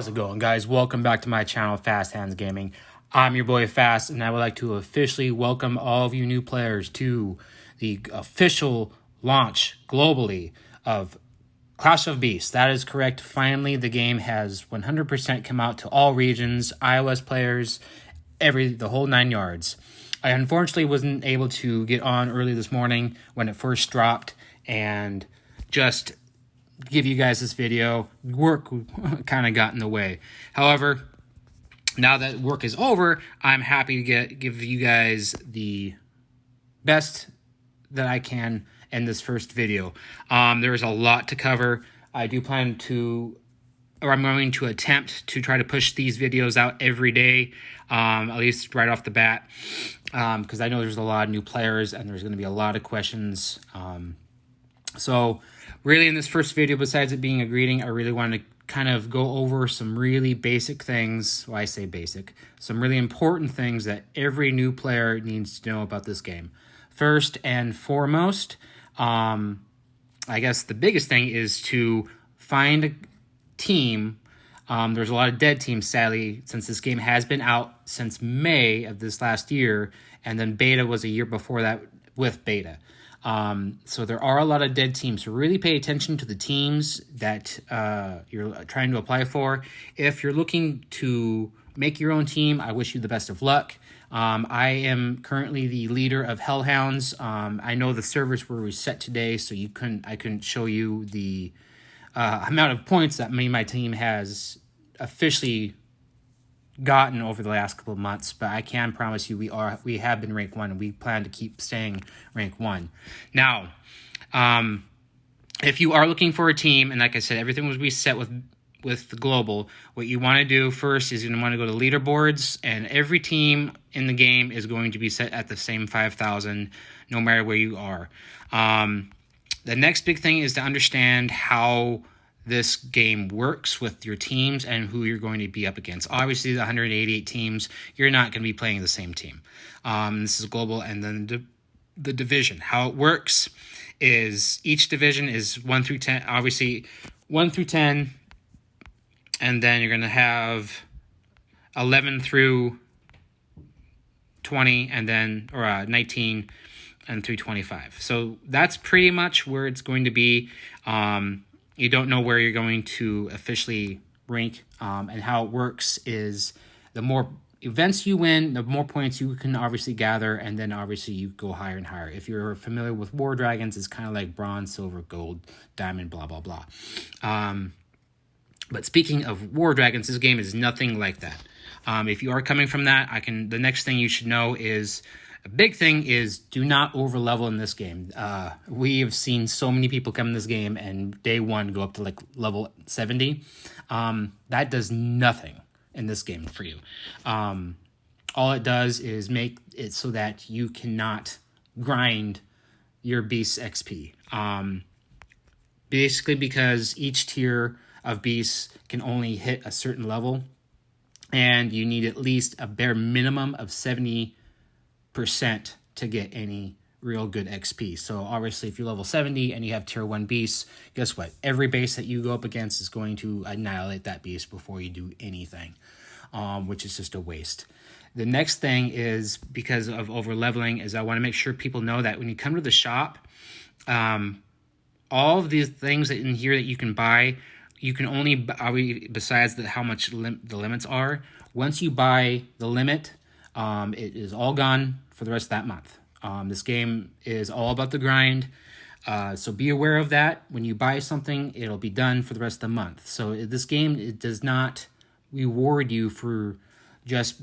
How's it going, guys? Welcome back to my channel, Fast Hands Gaming. I'm your boy Fast, and I would like to officially welcome all of you new players to the official launch globally of Clash of Beasts. That is correct. Finally, the game has 100% come out to all regions, iOS players, the whole 9 yards. I unfortunately wasn't able to get on early this morning when it first dropped and just give you guys this video. Work kind of got in the way. However, now that work is over, I'm happy to give you guys the best that I can in this first video. There's a lot to cover. I do plan to, or I'm going to attempt to try to push these videos out every day, at least right off the bat, because I know there's a lot of new players and there's going to be a lot of questions. So really in this first video, besides it being a greeting, I really want to kind of go over some really basic things. Well, I say basic, some really important things that every new player needs to know about this game. First and foremost, I guess the biggest thing is to find a team. There's a lot of dead teams, sadly, since this game has been out since May of this last year, and then beta was a year before that with beta. So there are a lot of dead teams. So really pay attention to the teams that you're trying to apply for. If you're looking to make your own team, I wish you the best of luck. I am currently the leader of Hellhounds. I know the servers were reset today, so I couldn't show you the amount of points that my team has officially gotten over the last couple of months, but I can promise you we have been rank 1, and we plan to keep staying rank 1. Now, if you are looking for a team, and like I said, everything was reset with the global, what you want to do first is you're going to want to go to leaderboards, and every team in the game is going to be set at the same 5,000 no matter where you are. The next big thing is to understand how this game works with your teams and who you're going to be up against. Obviously, the 188 teams, you're not going to be playing the same team. This is global, and then the division. How it works is each division is 1 through 10. Obviously, 1 through 10, and then you're going to have 11 through 20, and then 19 and through 25. So that's pretty much where it's going to be. You don't know where you're going to officially rank, and how it works is the more events you win, the more points you can obviously gather, and then obviously you go higher and higher. If you're familiar with War Dragons, it's kind of like bronze, silver, gold, diamond, blah, blah, blah. But speaking of War Dragons, this game is nothing like that. If you are coming from that, the next thing you should know is, a big thing is do not overlevel in this game. We have seen so many people come in this game and day 1 go up to like level 70. That does nothing in this game for you. All it does is make it so that you cannot grind your beast's XP. Basically because each tier of beasts can only hit a certain level, and you need at least a bare minimum of 70% to get any real good XP. So obviously if you're level 70 and you have tier 1 beasts, guess what? Every base that you go up against is going to annihilate that beast before you do anything, which is just a waste. The next thing is, because of over leveling, is I want to make sure people know that when you come to the shop, all of these things that in here that you can buy, you can only buy, besides how much the limits are, once you buy the limit, it is all gone for the rest of that month. This game is all about the grind, so be aware of that. When you buy something, it'll be done for the rest of the month. So this game, it does not reward you for just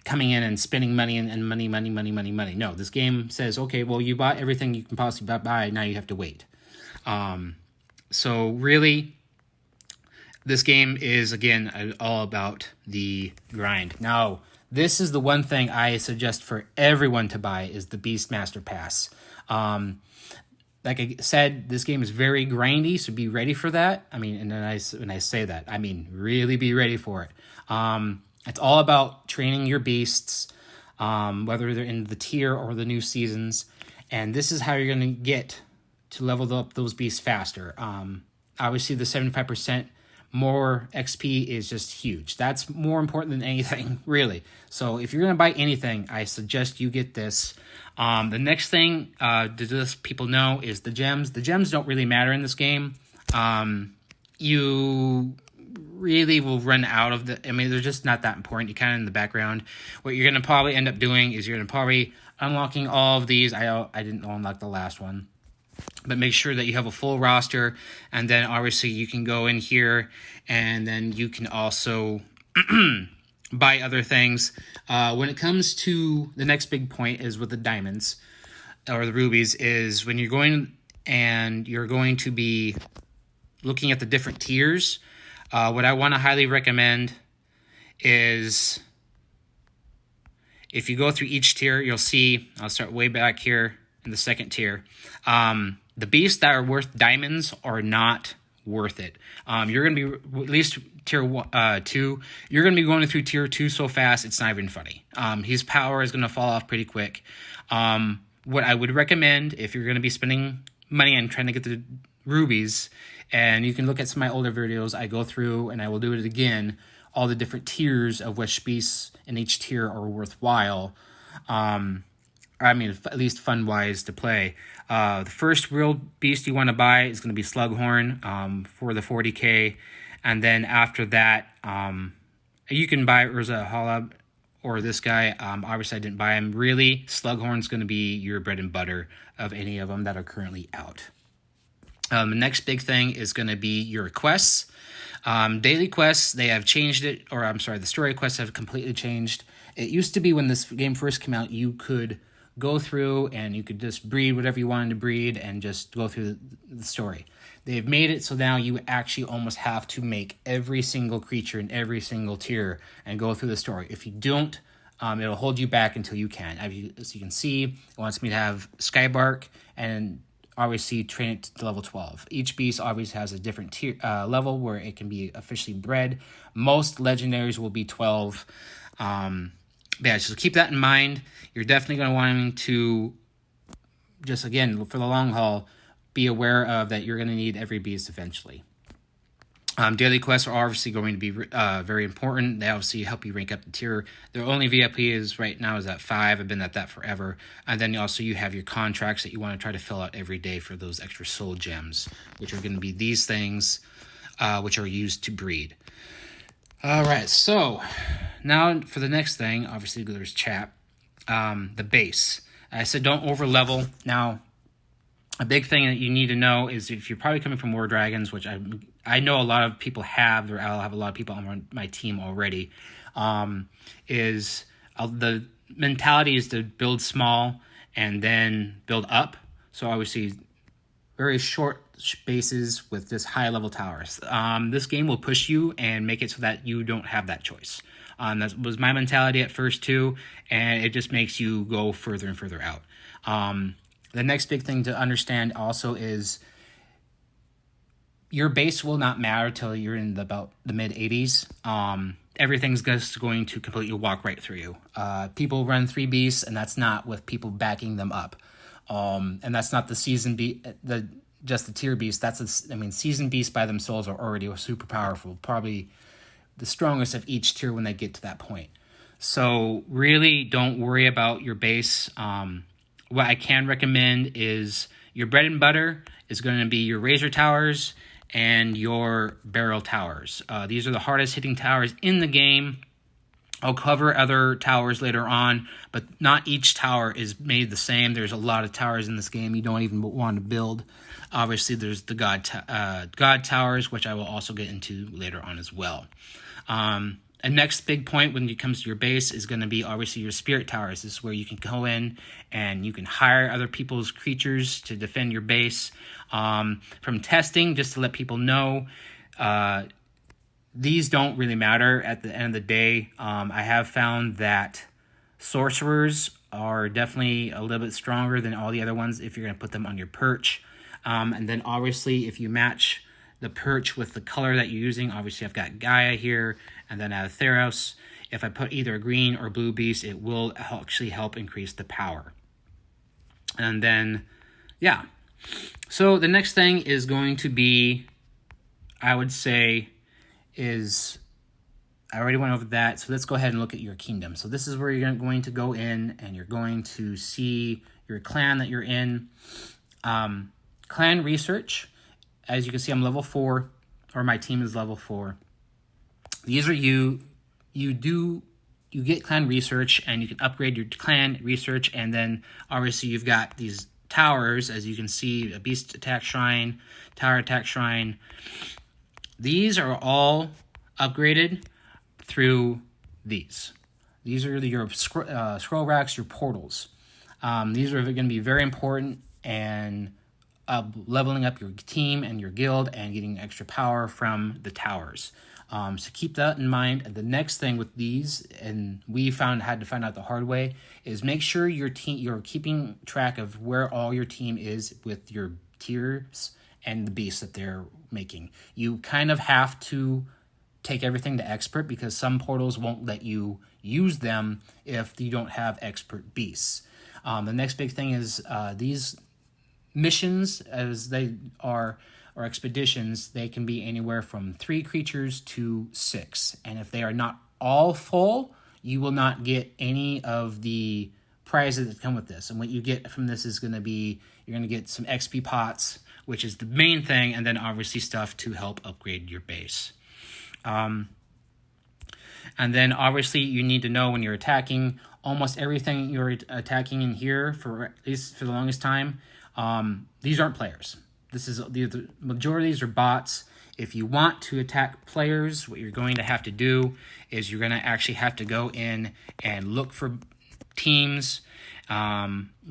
coming in and spending money and money. No, this game says, okay, well, you bought everything you can possibly buy, now you have to wait. So really, this game is, again, all about the grind. Now, this is the one thing I suggest for everyone to buy, is the Beastmaster Pass. Like I said, this game is very grindy, so be ready for that. I mean, and then when I say that, I mean really be ready for it. It's all about training your beasts, whether they're in the tier or the new seasons, and this is how you're going to get to level up those beasts faster. Obviously, the 75% more XP is just huge. That's more important than anything, really. So if you're going to buy anything, I suggest you get this. The next thing to just people know is the gems. The gems don't really matter in this game. You really will run out of the... I mean, they're just not that important. You're kind of in the background. What you're going to probably end up doing is you're going to probably unlocking all of these. I didn't unlock the last one. But make sure that you have a full roster, and then obviously you can go in here, and then you can also buy other things. When it comes to the next big point is with the diamonds, or the rubies, is when you're going and you're going to be looking at the different tiers. What I want to highly recommend is if you go through each tier, you'll see, I'll start way back here in the second tier. The beasts that are worth diamonds are not worth it. You're going to be, at least tier 2, you're going to be going through tier 2 so fast, it's not even funny. His power is going to fall off pretty quick. What I would recommend, if you're going to be spending money and trying to get the rubies, and you can look at some of my older videos, I go through, and I will do it again, all the different tiers of which beasts in each tier are worthwhile. I mean, at least fun-wise to play. The first real beast you want to buy is going to be Slughorn for the 40k. And then after that, you can buy Urza Halab or this guy. Obviously, I didn't buy him. Really, Slughorn's going to be your bread and butter of any of them that are currently out. The next big thing is going to be your quests. Daily quests, they have changed it. Or, I'm sorry, the story quests have completely changed. It used to be when this game first came out, you could go through and you could just breed whatever you wanted to breed and just go through the story. They've made it so now you actually almost have to make every single creature in every single tier and go through the story. If you don't, it'll hold you back until you can. As you can see, it wants me to have Skybark and obviously train it to level 12. Each beast obviously has a different tier level where it can be officially bred. Most legendaries will be 12. Yeah, so keep that in mind. You're definitely going to want to, just again, for the long haul, be aware of that you're going to need every beast eventually. Daily quests are obviously going to be very important. They obviously help you rank up the tier. Their only VIP is right now is at 5. I've been at that forever. And then also you have your contracts that you want to try to fill out every day for those extra soul gems, which are going to be these things, which are used to breed. All right, so now for the next thing, obviously there's chat, the base. I said don't over level. Now, a big thing that you need to know is if you're probably coming from War Dragons, which I know a lot of people have, or I'll have a lot of people on my team already, is the mentality is to build small and then build up. So obviously very short bases with this high level towers. This game will push you and make it so that you don't have that choice. That was my mentality at first too, and it just makes you go further and further out. The next big thing to understand also is your base will not matter till you're in about the mid 80s. Everything's just going to completely walk right through you. People run 3 beasts, and that's not with people backing them up. And that's not the season just the tier beast. Season beasts by themselves are already super powerful, probably the strongest of each tier when they get to that point. So really don't worry about your base. What I can recommend is your bread and butter is going to be your Razor Towers and your Barrel Towers. These are the hardest hitting towers in the game. I'll cover other towers later on, but not each tower is made the same. There's a lot of towers in this game you don't even want to build. Obviously, there's the God Towers, which I will also get into later on as well. A next big point when it comes to your base is going to be obviously your Spirit Towers. This is where you can go in and you can hire other people's creatures to defend your base. From testing, just to let people know, these don't really matter at the end of the day. I have found that sorcerers are definitely a little bit stronger than all the other ones if you're going to put them on your perch. And then obviously if you match the perch with the color that you're using, obviously I've got Gaia here, and then I have Theros. If I put either a green or blue beast, it will actually help increase the power. And then, yeah. So the next thing is going to be, I would say, is, I already went over that, so let's go ahead and look at your kingdom. So this is where you're going to go in, and you're going to see your clan that you're in. Clan research, as you can see, I'm level 4, or my team is level 4. These are you get clan research, and you can upgrade your clan research, and then obviously you've got these towers, as you can see, a beast attack shrine, tower attack shrine. These are all upgraded through these. These are your scroll racks, your portals. These are going to be very important and leveling up your team and your guild and getting extra power from the towers. So keep that in mind. And the next thing with these, and we had to find out the hard way, is make sure you're keeping track of where all your team is with your tiers and the beasts that they're making. You kind of have to take everything to expert, because some portals won't let you use them if you don't have expert beasts. The next big thing is these missions, as they are, or expeditions, they can be anywhere from 3 creatures to 6. And if they are not all full, you will not get any of the prizes that come with this. And what you get from this is going to be, you're going to get some XP pots, which is the main thing, and then obviously stuff to help upgrade your base. And then obviously you need to know when you're attacking, almost everything you're attacking in here, for at least for the longest time, these aren't players. The majority of these are bots. If you want to attack players, what you're going to have to do is you're going to actually have to go in and look for teams. You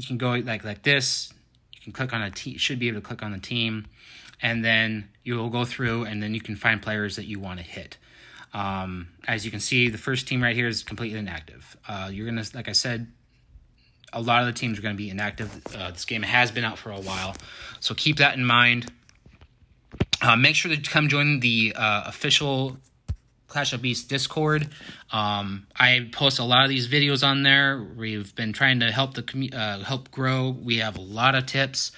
can go like this. You can click on a team. Should be able to click on the team, and then you'll go through, and then you can find players that you want to hit. As you can see, the first team right here is completely inactive. You're gonna, like I said, a lot of the teams are going to be inactive. This game has been out for a while, so keep that in mind. Make sure to come join the official Clash of Beasts Discord. I post a lot of these videos on there. We've been trying to help help grow. We have a lot of tips.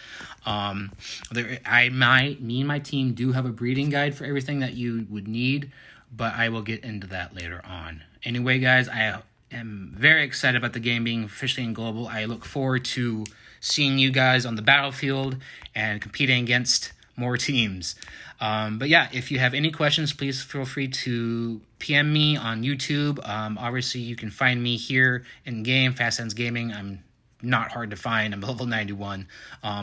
Me and my team do have a breeding guide for everything that you would need, but I will get into that later on. Anyway, guys, I am very excited about the game being officially in global. I look forward to seeing you guys on the battlefield and competing against more teams. But yeah, if you have any questions, please feel free to PM me on YouTube. Obviously, you can find me here in game, Fast Hands Gaming. I'm not hard to find. I'm level 91.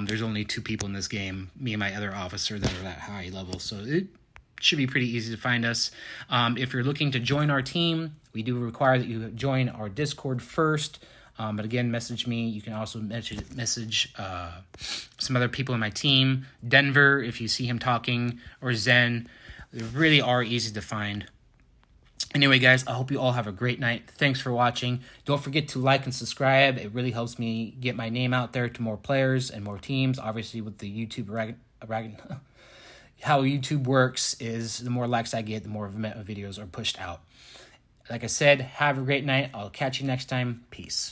There's only 2 people in this game, me and my other officer, that are that high level, so it should be pretty easy to find us. If you're looking to join our team, we do require that you join our Discord first. But again, message me. You can also message some other people in my team. Denver, if you see him talking, or Zen. They really are easy to find. Anyway, guys, I hope you all have a great night. Thanks for watching. Don't forget to like and subscribe. It really helps me get my name out there to more players and more teams. Obviously, with the YouTube how YouTube works is the more likes I get, the more videos are pushed out. Like I said, have a great night. I'll catch you next time. Peace.